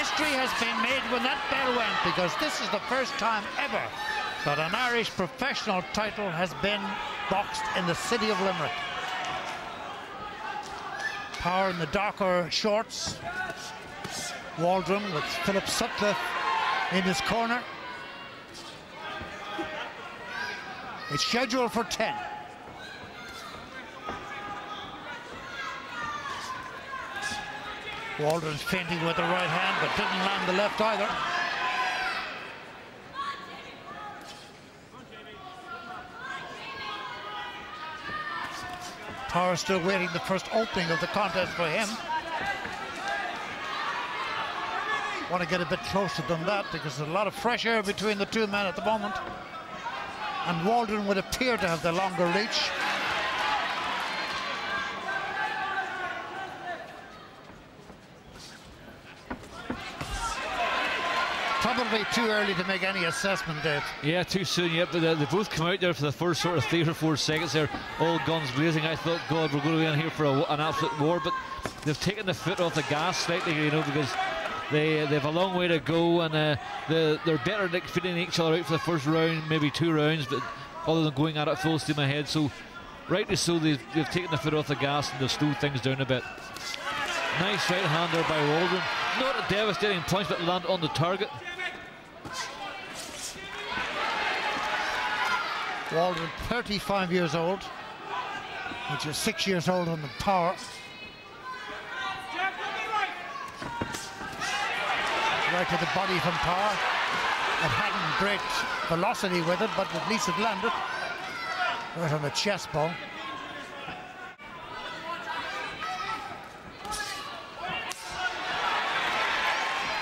History has been made when that bell went, because this is the first time ever that an Irish professional title has been boxed in the city of Limerick. Power in the darker shorts. Waldron with Philip Sutcliffe in his corner. It's scheduled for 10. Waldron's feinting with the right hand, but didn't land the left either. Power still waiting the first opening of the contest for him. Want to get a bit closer than that because there's a lot of fresh air between the two men at the moment. And Waldron would appear to have the longer reach. Probably too early to make any assessment, Dave. Yeah, too soon yet, but they both come out there for the first sort of 3 or 4 seconds there, all guns blazing. I thought, God, we're going to be in here for an absolute war, but they've taken the foot off the gas slightly, you know, because they've a long way to go, and they're better at feeding each other out for the first round, maybe 2 rounds, but other than going at it full steam ahead. So, rightly so, they've taken the foot off the gas and they've slowed things down a bit. Nice right hand there by Waldron. Not a devastating punch, but land on the target. Waldron, 35 years old, which is 6 years old on the Power. Right to the body from Power. It hadn't great velocity with it, but at least it landed. Right on the chest bone.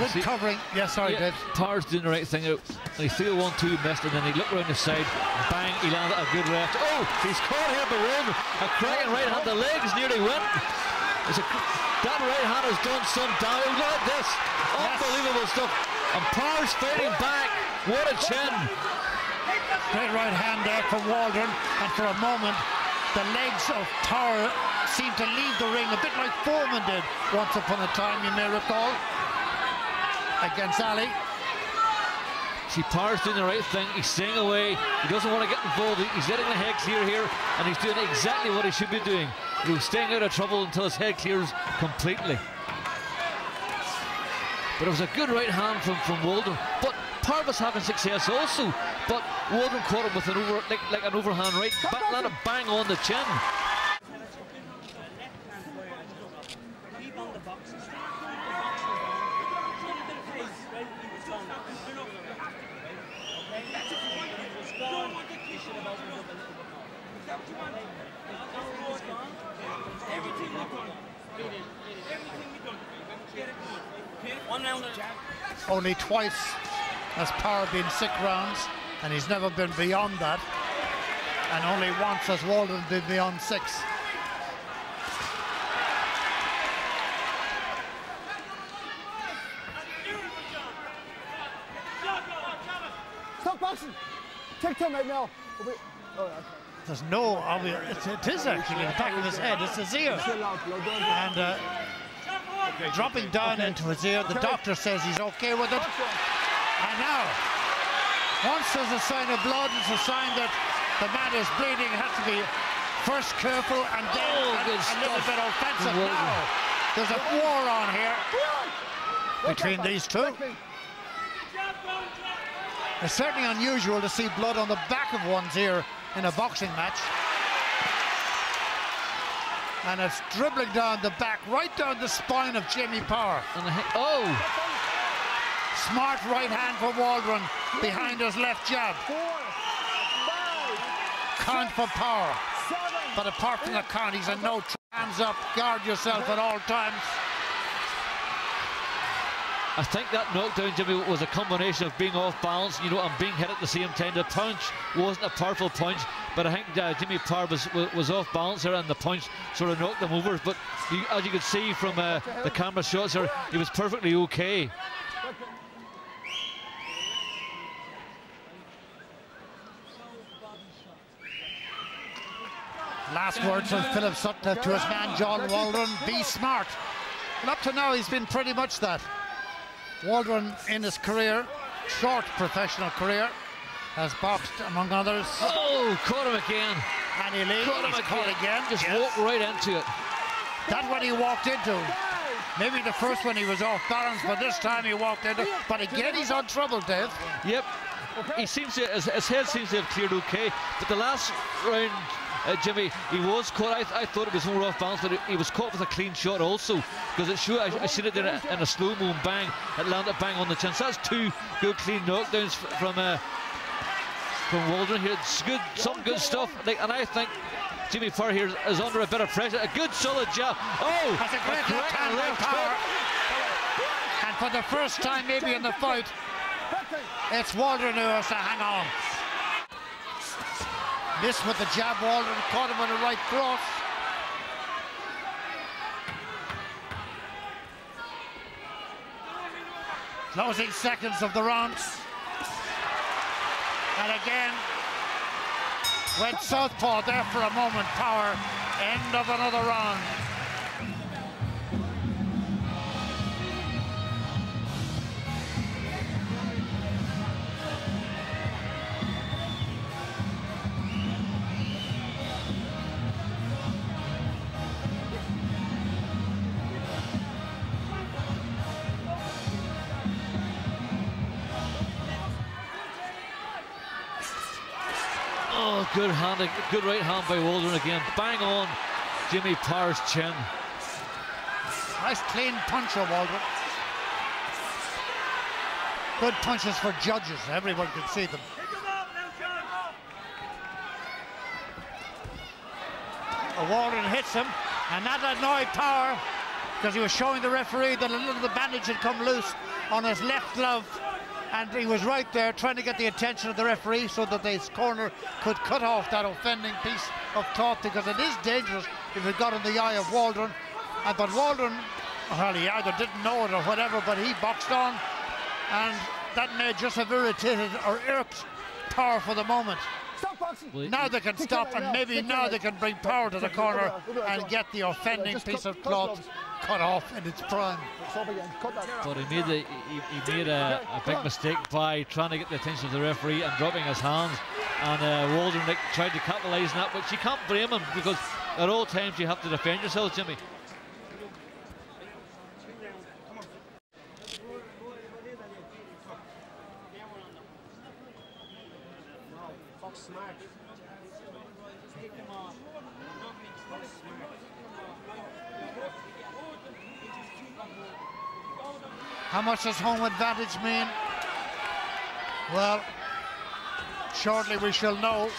Good covering. Yeah, sorry, Dave. Power's doing the right thing out. He threw 1-2, missed, and then he looked around the side. Bang, he landed a good left. Oh, he's caught here by Waldron. A cracking right hand. The legs nearly went. That right hand has done some damage. Look at this. Unbelievable stuff. And Power's fighting back. What a chin. Great right hand there from Waldron. And for a moment, the legs of Power seemed to leave the ring, a bit like Foreman did once upon a time, you may recall, against Ali. See, Power's doing the right thing. He's staying away. He doesn't want to get involved. He's letting the head clear here, and he's doing exactly what he should be doing. He's staying out of trouble until his head clears completely. But it was a good right hand from Waldron. But Power was having success also. But Waldron caught him with like an overhand right, landed bang on the chin. Only twice has Power been 6 rounds, and he's never been beyond that. And only once has Waldron been beyond 6. Stop boxing! Take time right now. There's no obvious. It is actually the back of his head. It's his ear. And dropping down into his ear. The doctor says he's okay with it. And now, once there's a sign of blood, it's a sign that the man is bleeding. It has to be first careful and then a little bit offensive. Now, there's a war on here between these two. It's certainly unusual to see blood on the back of one's ear in a boxing match. And it's dribbling down the back, right down the spine of Jimmy Power. Oh! Smart right hand for Waldron behind his left jab. 4, 5, Count for Power. 7. But apart from the count, he's a no. Hands up, guard yourself at all times. I think that knockdown, Jimmy, was a combination of being off balance, you know, and being hit at the same time. The punch wasn't a powerful punch, but I think Jimmy Power was off balance there, and the punch sort of knocked him over. But as you could see from the camera shots there, he was perfectly okay. Last words from Philip Sutcliffe to his man John Waldron: be smart. And up to now, he's been pretty much that. Waldron, in his career, short professional career, has boxed, among others. Oh, caught him again. And he leads. Caught again. Just walked right into it. That's what he walked into. Maybe the first one he was off balance, but this time he walked into. But again, he's on trouble, Dave. Yep. He seems to, his head seems to have cleared okay. But the last round, Jimmy, he was caught. I thought it was more off balance, but he was caught with a clean shot also. Because it showed, I seen it there in a slow-mo bang. It landed bang on the chin. So that's two good clean knockdowns from Waldron here. It's good, some good stuff. And I think Jimmy Power here is under a bit of pressure. A good solid jab. Oh, that's a great left hand by Power. And for the first time maybe in the fight, it's Waldron who has to hang on. Missed with the jab, Waldron caught him with a right cross. Closing seconds of the round. And again, went southpaw there for a moment. Power, end of another round. Oh, good hand, good right hand by Waldron again. Bang on Jimmy Power's chin. Nice clean puncher, Waldron. Good punches for judges. Everyone can see them. Waldron hits him, and that annoyed Power because he was showing the referee that a little of the bandage had come loose on his left glove. And he was right there trying to get the attention of the referee so that his corner could cut off that offending piece of cloth, because it is dangerous if it got in the eye of Waldron. But Waldron, well, he either didn't know it or whatever, but he boxed on, and that may just have irritated or irked Power for the moment. Now they can stop, and maybe now they can bring Power to the corner and get the offending piece of cloth cut off in its prime. But he made a big mistake by trying to get the attention of the referee and dropping his hands. And Waldron tried to capitalise on that, but you can't blame him, because at all times you have to defend yourself, Jimmy. How much does home advantage mean? Well, shortly we shall know.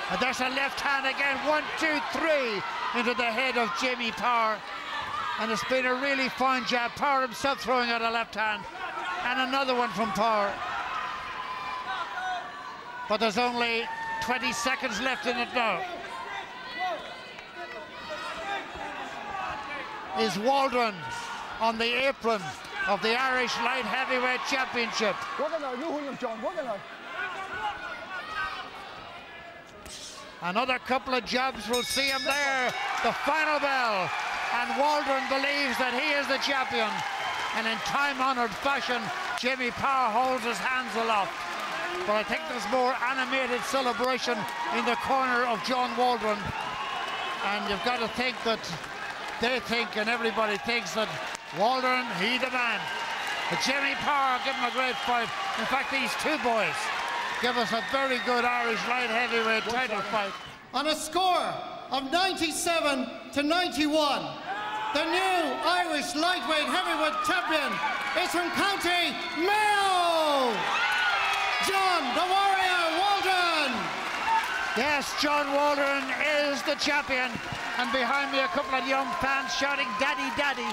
And there's a left hand again. 1, 2, 3 into the head of Jimmy Power. And it's been a really fine jab. Power himself throwing out a left hand. And another one from Power. But there's only 20 seconds left in it now. Is Waldron on the apron of the Irish Light Heavyweight Championship. Another couple of jabs will see him there. The final bell. And Waldron believes that he is the champion. And in time-honored fashion, Jimmy Power holds his hands aloft. But I think there's more animated celebration in the corner of John Waldron. And you've got to think that they think, and everybody thinks, that Waldron, he the man. But Jimmy Power give him a great fight. In fact, these two boys give us a very good Irish light heavyweight title fight. On a score of 97 to 91, the new Irish lightweight heavyweight champion is from County Mayo, John the Warrior Waldron. Yes, John Waldron is the champion. And behind me, a couple of young fans shouting, "Daddy, Daddy."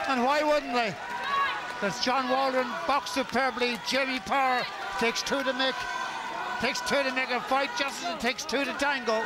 And why wouldn't they? Because John Waldron boxed superbly. Jimmy Power takes two to make a fight, just as it takes two to tango.